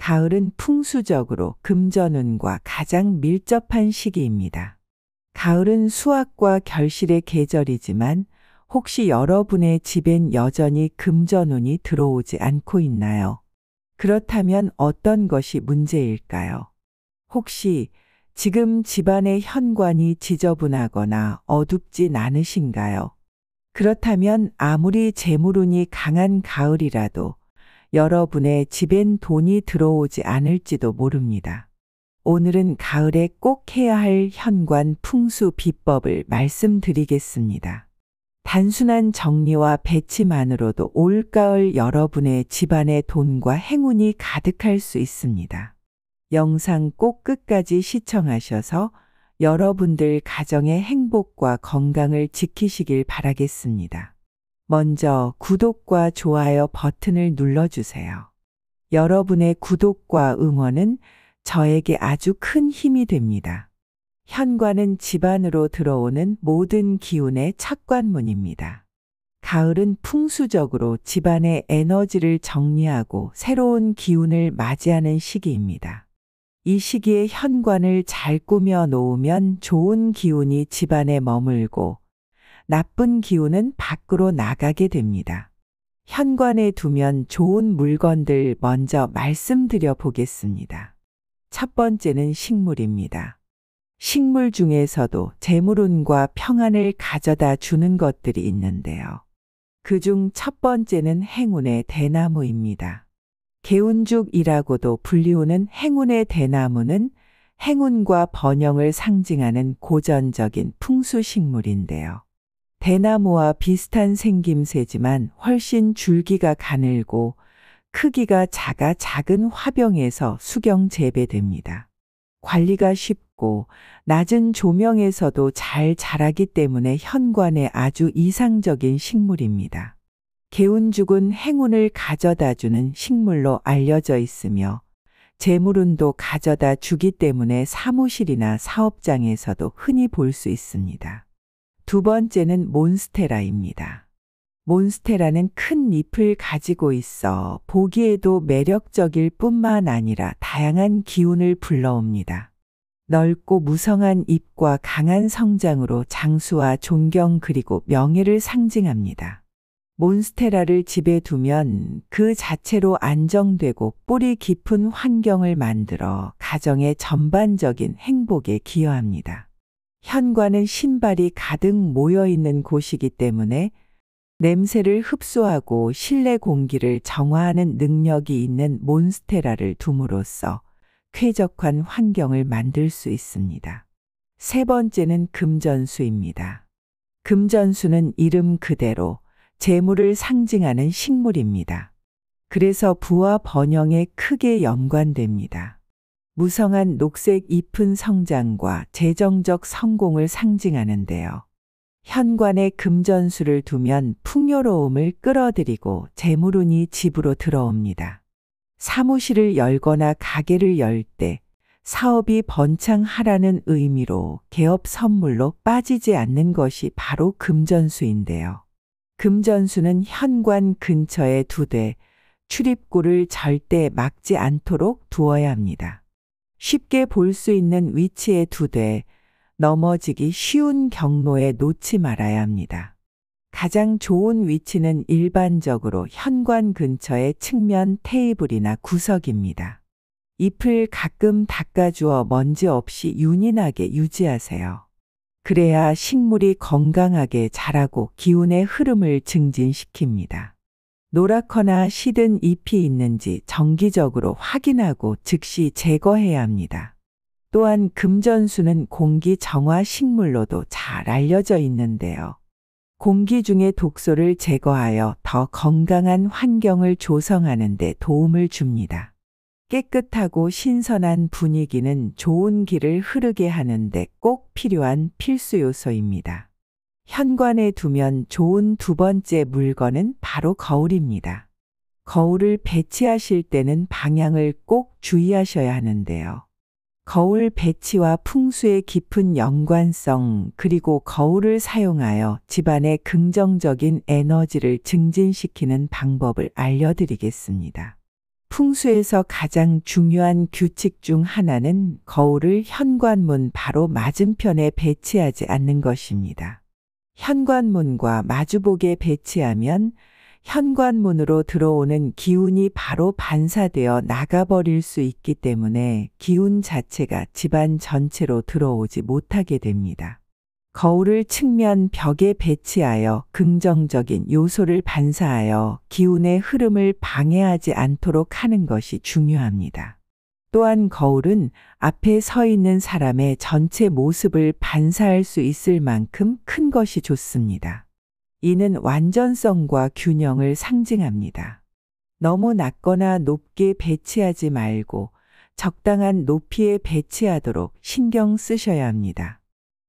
가을은 풍수적으로 금전운과 가장 밀접한 시기입니다. 가을은 수확과 결실의 계절이지만 혹시 여러분의 집엔 여전히 금전운이 들어오지 않고 있나요? 그렇다면 어떤 것이 문제일까요? 혹시 지금 집안의 현관이 지저분하거나 어둡진 않으신가요? 그렇다면 아무리 재물운이 강한 가을이라도 여러분의 집엔 돈이 들어오지 않을지도 모릅니다. 오늘은 가을에 꼭 해야 할 현관 풍수 비법을 말씀드리겠습니다. 단순한 정리와 배치만으로도 올가을 여러분의 집안에 돈과 행운이 가득할 수 있습니다. 영상 꼭 끝까지 시청하셔서 여러분들 가정의 행복과 건강을 지키시길 바라겠습니다. 먼저 구독과 좋아요 버튼을 눌러주세요. 여러분의 구독과 응원은 저에게 아주 큰 힘이 됩니다. 현관은 집안으로 들어오는 모든 기운의 첫관문입니다. 가을은 풍수적으로 집안의 에너지를 정리하고 새로운 기운을 맞이하는 시기입니다. 이 시기에 현관을 잘 꾸며 놓으면 좋은 기운이 집안에 머물고 나쁜 기운은 밖으로 나가게 됩니다. 현관에 두면 좋은 물건들 먼저 말씀드려 보겠습니다. 첫 번째는 식물입니다. 식물 중에서도 재물운과 평안을 가져다 주는 것들이 있는데요. 그중 첫 번째는 행운의 대나무입니다. 개운죽이라고도 불리우는 행운의 대나무는 행운과 번영을 상징하는 고전적인 풍수식물인데요. 대나무와 비슷한 생김새지만 훨씬 줄기가 가늘고 크기가 작아 작은 화병에서 수경 재배됩니다. 관리가 쉽고 낮은 조명에서도 잘 자라기 때문에 현관에 아주 이상적인 식물입니다. 개운죽은 행운을 가져다주는 식물로 알려져 있으며 재물운도 가져다 주기 때문에 사무실이나 사업장에서도 흔히 볼 수 있습니다. 두 번째는 몬스테라입니다. 몬스테라는 큰 잎을 가지고 있어 보기에도 매력적일 뿐만 아니라 다양한 기운을 불러옵니다. 넓고 무성한 잎과 강한 성장으로 장수와 존경 그리고 명예를 상징합니다. 몬스테라를 집에 두면 그 자체로 안정되고 뿌리 깊은 환경을 만들어 가정의 전반적인 행복에 기여합니다. 현관은 신발이 가득 모여있는 곳이기 때문에 냄새를 흡수하고 실내 공기를 정화하는 능력이 있는 몬스테라를 둠으로써 쾌적한 환경을 만들 수 있습니다. 세 번째는 금전수입니다. 금전수는 이름 그대로 재물을 상징하는 식물입니다. 그래서 부와 번영에 크게 연관됩니다. 무성한 녹색 잎은 성장과 재정적 성공을 상징하는데요. 현관에 금전수를 두면 풍요로움을 끌어들이고 재물운이 집으로 들어옵니다. 사무실을 열거나 가게를 열 때 사업이 번창하라는 의미로 개업 선물로 빠지지 않는 것이 바로 금전수인데요. 금전수는 현관 근처에 두되 출입구를 절대 막지 않도록 두어야 합니다. 쉽게 볼 수 있는 위치에 두되 넘어지기 쉬운 경로에 놓지 말아야 합니다. 가장 좋은 위치는 일반적으로 현관 근처의 측면 테이블이나 구석입니다. 잎을 가끔 닦아주어 먼지 없이 윤인하게 유지하세요. 그래야 식물이 건강하게 자라고 기운의 흐름을 증진시킵니다. 노랗거나 시든 잎이 있는지 정기적으로 확인하고 즉시 제거해야 합니다. 또한 금전수는 공기 정화 식물로도 잘 알려져 있는데요. 공기 중의 독소를 제거하여 더 건강한 환경을 조성하는 데 도움을 줍니다. 깨끗하고 신선한 분위기는 좋은 길을 흐르게 하는데 꼭 필요한 필수 요소입니다. 현관에 두면 좋은 두 번째 물건은 바로 거울입니다. 거울을 배치하실 때는 방향을 꼭 주의하셔야 하는데요. 거울 배치와 풍수의 깊은 연관성 그리고 거울을 사용하여 집안의 긍정적인 에너지를 증진시키는 방법을 알려드리겠습니다. 풍수에서 가장 중요한 규칙 중 하나는 거울을 현관문 바로 맞은편에 배치하지 않는 것입니다. 현관문과 마주보게 배치하면 현관문으로 들어오는 기운이 바로 반사되어 나가버릴 수 있기 때문에 기운 자체가 집안 전체로 들어오지 못하게 됩니다. 거울을 측면 벽에 배치하여 긍정적인 요소를 반사하여 기운의 흐름을 방해하지 않도록 하는 것이 중요합니다. 또한 거울은 앞에 서 있는 사람의 전체 모습을 반사할 수 있을 만큼 큰 것이 좋습니다. 이는 완전성과 균형을 상징합니다. 너무 낮거나 높게 배치하지 말고 적당한 높이에 배치하도록 신경 쓰셔야 합니다.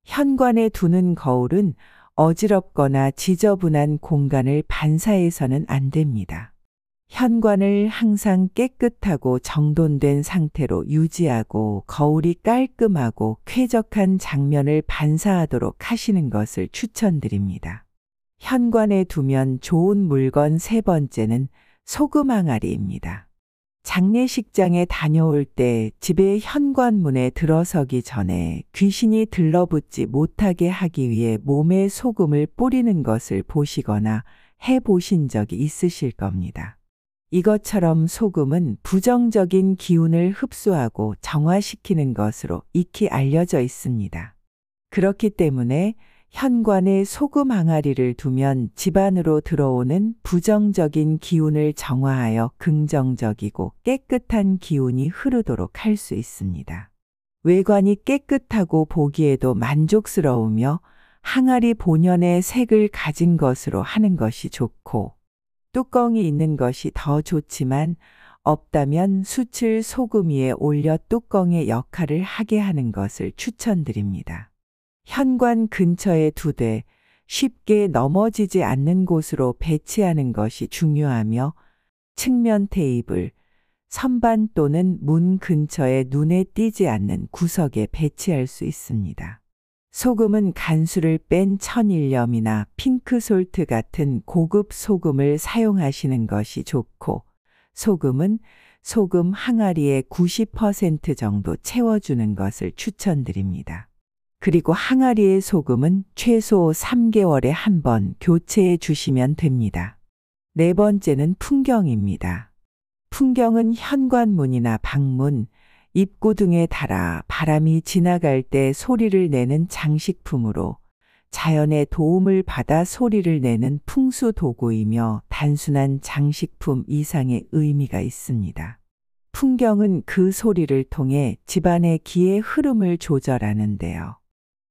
현관에 두는 거울은 어지럽거나 지저분한 공간을 반사해서는 안 됩니다. 현관을 항상 깨끗하고 정돈된 상태로 유지하고 거울이 깔끔하고 쾌적한 장면을 반사하도록 하시는 것을 추천드립니다. 현관에 두면 좋은 물건 세 번째는 소금 항아리입니다. 장례식장에 다녀올 때 집의 현관문에 들어서기 전에 귀신이 들러붙지 못하게 하기 위해 몸에 소금을 뿌리는 것을 보시거나 해보신 적이 있으실 겁니다. 이것처럼 소금은 부정적인 기운을 흡수하고 정화시키는 것으로 익히 알려져 있습니다. 그렇기 때문에 현관에 소금 항아리를 두면 집안으로 들어오는 부정적인 기운을 정화하여 긍정적이고 깨끗한 기운이 흐르도록 할 수 있습니다. 외관이 깨끗하고 보기에도 만족스러우며 항아리 본연의 색을 가진 것으로 하는 것이 좋고 뚜껑이 있는 것이 더 좋지만 없다면 수칠 소금 위에 올려 뚜껑의 역할을 하게 하는 것을 추천드립니다. 현관 근처에 두되 쉽게 넘어지지 않는 곳으로 배치하는 것이 중요하며 측면 테이블, 선반 또는 문 근처에 눈에 띄지 않는 구석에 배치할 수 있습니다. 소금은 간수를 뺀 천일염이나 핑크솔트 같은 고급 소금을 사용하시는 것이 좋고 소금은 소금 항아리의 90% 정도 채워주는 것을 추천드립니다. 그리고 항아리의 소금은 최소 3개월에 한 번 교체해 주시면 됩니다. 네 번째는 풍경입니다. 풍경은 현관문이나 방문, 입구 등에 달아 바람이 지나갈 때 소리를 내는 장식품으로 자연의 도움을 받아 소리를 내는 풍수 도구이며 단순한 장식품 이상의 의미가 있습니다. 풍경은 그 소리를 통해 집안의 기의 흐름을 조절하는데요.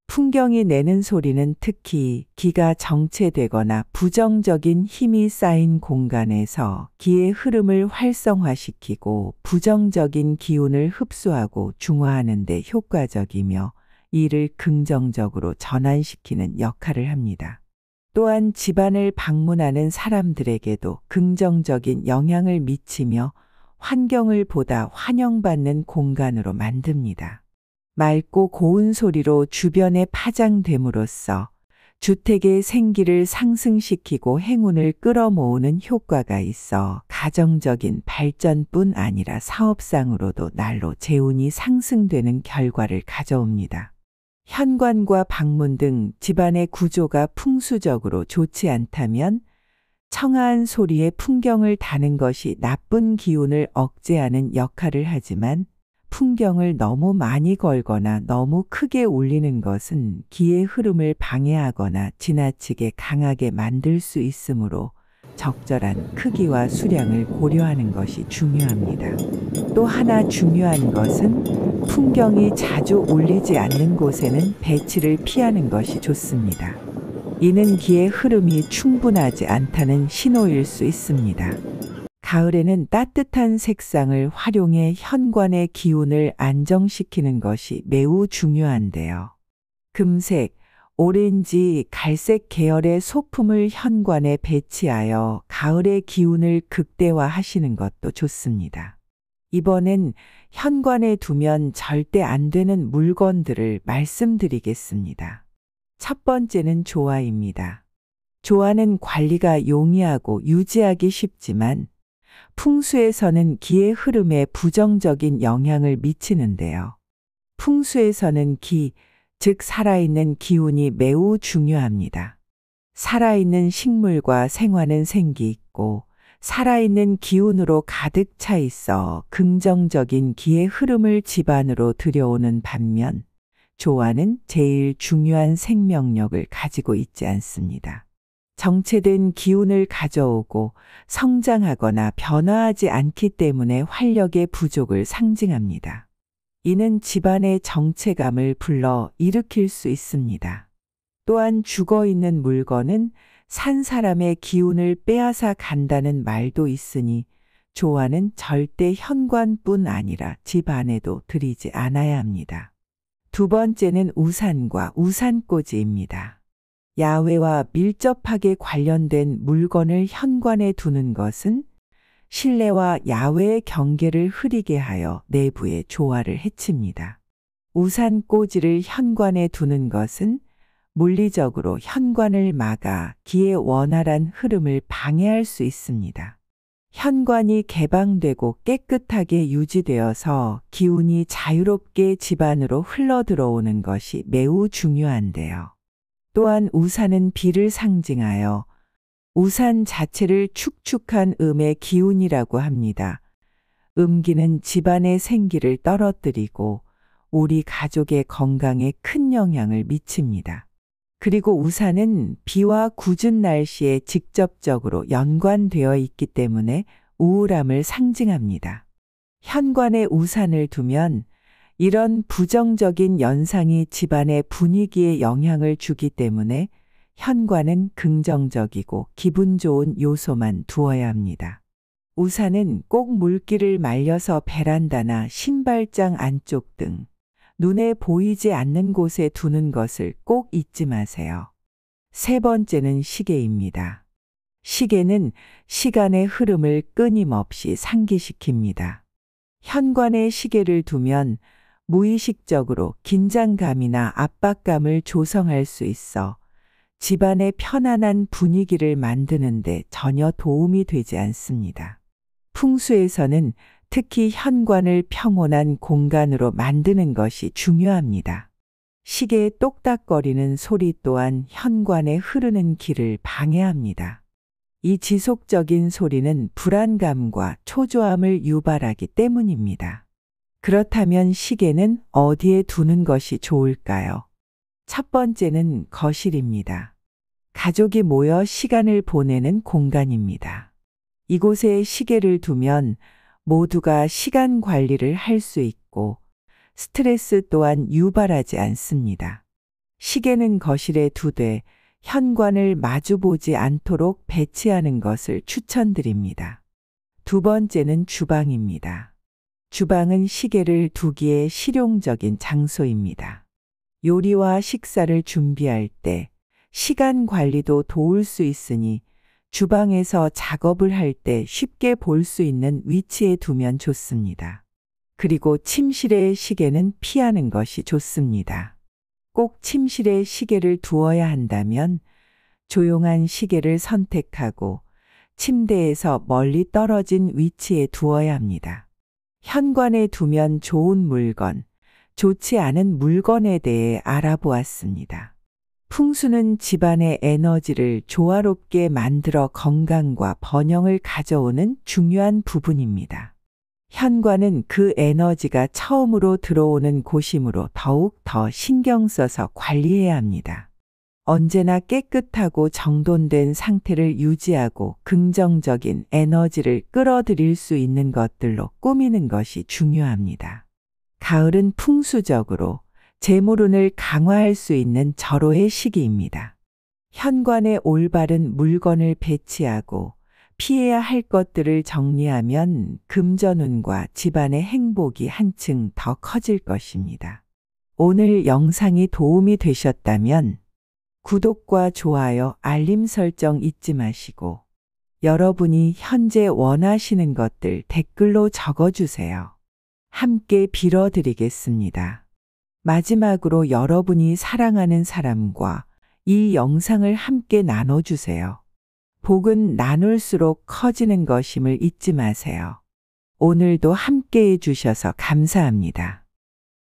풍경이 내는 소리는 특히 기가 정체되거나 부정적인 힘이 쌓인 공간에서 기의 흐름을 활성화시키고 부정적인 기운을 흡수하고 중화하는 데 효과적이며 이를 긍정적으로 전환시키는 역할을 합니다. 또한 집안을 방문하는 사람들에게도 긍정적인 영향을 미치며 환경을 보다 환영받는 공간으로 만듭니다. 맑고 고운 소리로 주변에 파장됨으로써 주택의 생기를 상승시키고 행운을 끌어모으는 효과가 있어 가정적인 발전뿐 아니라 사업상으로도 날로 재운이 상승되는 결과를 가져옵니다. 현관과 방문 등 집안의 구조가 풍수적으로 좋지 않다면 청아한 소리에 풍경을 다는 것이 나쁜 기운을 억제하는 역할을 하지만 풍경을 너무 많이 걸거나 너무 크게 울리는 것은 기의 흐름을 방해하거나 지나치게 강하게 만들 수 있으므로 적절한 크기와 수량을 고려하는 것이 중요합니다. 또 하나 중요한 것은 풍경이 자주 울리지 않는 곳에는 배치를 피하는 것이 좋습니다. 이는 기의 흐름이 충분하지 않다는 신호일 수 있습니다. 가을에는 따뜻한 색상을 활용해 현관의 기운을 안정시키는 것이 매우 중요한데요. 금색, 오렌지, 갈색 계열의 소품을 현관에 배치하여 가을의 기운을 극대화하시는 것도 좋습니다. 이번엔 현관에 두면 절대 안 되는 물건들을 말씀드리겠습니다. 첫 번째는 조화입니다. 조화는 관리가 용이하고 유지하기 쉽지만 풍수에서는 기의 흐름에 부정적인 영향을 미치는데요. 풍수에서는 기, 즉 살아있는 기운이 매우 중요합니다. 살아있는 식물과 생화는 생기 있고 살아있는 기운으로 가득 차 있어 긍정적인 기의 흐름을 집안으로 들여오는 반면 조화는 제일 중요한 생명력을 가지고 있지 않습니다. 정체된 기운을 가져오고 성장하거나 변화하지 않기 때문에 활력의 부족을 상징합니다. 이는 집안의 정체감을 불러 일으킬 수 있습니다. 또한 죽어 있는 물건은 산 사람의 기운을 빼앗아 간다는 말도 있으니 조화는 절대 현관뿐 아니라 집 안에도 들이지 않아야 합니다. 두 번째는 우산과 우산꽂이입니다. 야외와 밀접하게 관련된 물건을 현관에 두는 것은 실내와 야외의 경계를 흐리게 하여 내부의 조화를 해칩니다. 우산꽂이를 현관에 두는 것은 물리적으로 현관을 막아 기의 원활한 흐름을 방해할 수 있습니다. 현관이 개방되고 깨끗하게 유지되어서 기운이 자유롭게 집 안으로 흘러 들어오는 것이 매우 중요한데요. 또한 우산은 비를 상징하여 우산 자체를 축축한 음의 기운이라고 합니다. 음기는 집안의 생기를 떨어뜨리고 우리 가족의 건강에 큰 영향을 미칩니다. 그리고 우산은 비와 궂은 날씨에 직접적으로 연관되어 있기 때문에 우울함을 상징합니다. 현관에 우산을 두면 이런 부정적인 연상이 집안의 분위기에 영향을 주기 때문에 현관은 긍정적이고 기분 좋은 요소만 두어야 합니다. 우산은 꼭 물기를 말려서 베란다나 신발장 안쪽 등 눈에 보이지 않는 곳에 두는 것을 꼭 잊지 마세요. 세 번째는 시계입니다. 시계는 시간의 흐름을 끊임없이 상기시킵니다. 현관에 시계를 두면 무의식적으로 긴장감이나 압박감을 조성할 수 있어 집안의 편안한 분위기를 만드는데 전혀 도움이 되지 않습니다. 풍수에서는 특히 현관을 평온한 공간으로 만드는 것이 중요합니다. 시계의 똑딱거리는 소리 또한 현관에 흐르는 기를 방해합니다. 이 지속적인 소리는 불안감과 초조함을 유발하기 때문입니다. 그렇다면 시계는 어디에 두는 것이 좋을까요? 첫 번째는 거실입니다. 가족이 모여 시간을 보내는 공간입니다. 이곳에 시계를 두면 모두가 시간 관리를 할 수 있고 스트레스 또한 유발하지 않습니다. 시계는 거실에 두되 현관을 마주보지 않도록 배치하는 것을 추천드립니다. 두 번째는 주방입니다. 주방은 시계를 두기에 실용적인 장소입니다. 요리와 식사를 준비할 때 시간 관리도 도울 수 있으니 주방에서 작업을 할 때 쉽게 볼 수 있는 위치에 두면 좋습니다. 그리고 침실의 시계는 피하는 것이 좋습니다. 꼭 침실에 시계를 두어야 한다면 조용한 시계를 선택하고 침대에서 멀리 떨어진 위치에 두어야 합니다. 현관에 두면 좋은 물건, 좋지 않은 물건에 대해 알아보았습니다. 풍수는 집안의 에너지를 조화롭게 만들어 건강과 번영을 가져오는 중요한 부분입니다. 현관은 그 에너지가 처음으로 들어오는 곳이므로 더욱 더 신경 써서 관리해야 합니다. 언제나 깨끗하고 정돈된 상태를 유지하고 긍정적인 에너지를 끌어들일 수 있는 것들로 꾸미는 것이 중요합니다. 가을은 풍수적으로 재물운을 강화할 수 있는 절호의 시기입니다. 현관에 올바른 물건을 배치하고 피해야 할 것들을 정리하면 금전운과 집안의 행복이 한층 더 커질 것입니다. 오늘 영상이 도움이 되셨다면 구독과 좋아요, 알림 설정 잊지 마시고 여러분이 현재 원하시는 것들 댓글로 적어주세요. 함께 빌어드리겠습니다. 마지막으로 여러분이 사랑하는 사람과 이 영상을 함께 나눠주세요. 복은 나눌수록 커지는 것임을 잊지 마세요. 오늘도 함께 해 주셔서 감사합니다.